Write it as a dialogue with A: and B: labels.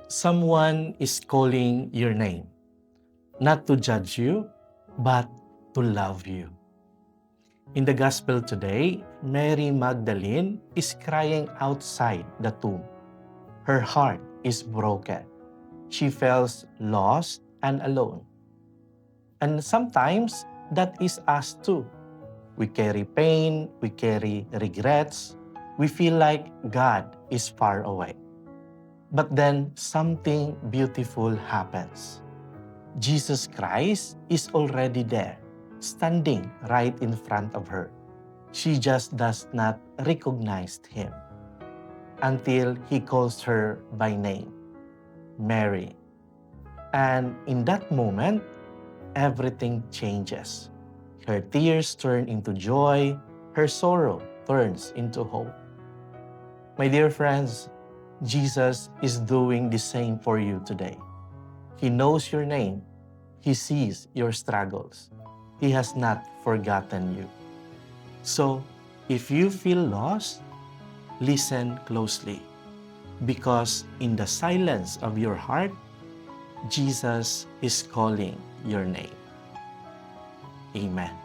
A: Someone is calling your name, not to judge you, but to love you. In the gospel today, Mary Magdalene is crying outside the tomb. Her heart is broken. She feels lost and alone. And sometimes that is us too. We carry pain, we carry regrets, we feel like God is far away. But then something beautiful happens. Jesus Christ is already there, standing right in front of her. She just does not recognize him until he calls her by name, Mary. And in that moment, everything changes. Her tears turn into joy, her sorrow turns into hope. My dear friends, Jesus is doing the same for you today. He knows your name. He sees your struggles. He has not forgotten you. So, if you feel lost, listen closely, because in the silence of your heart, Jesus is calling your name. Amen.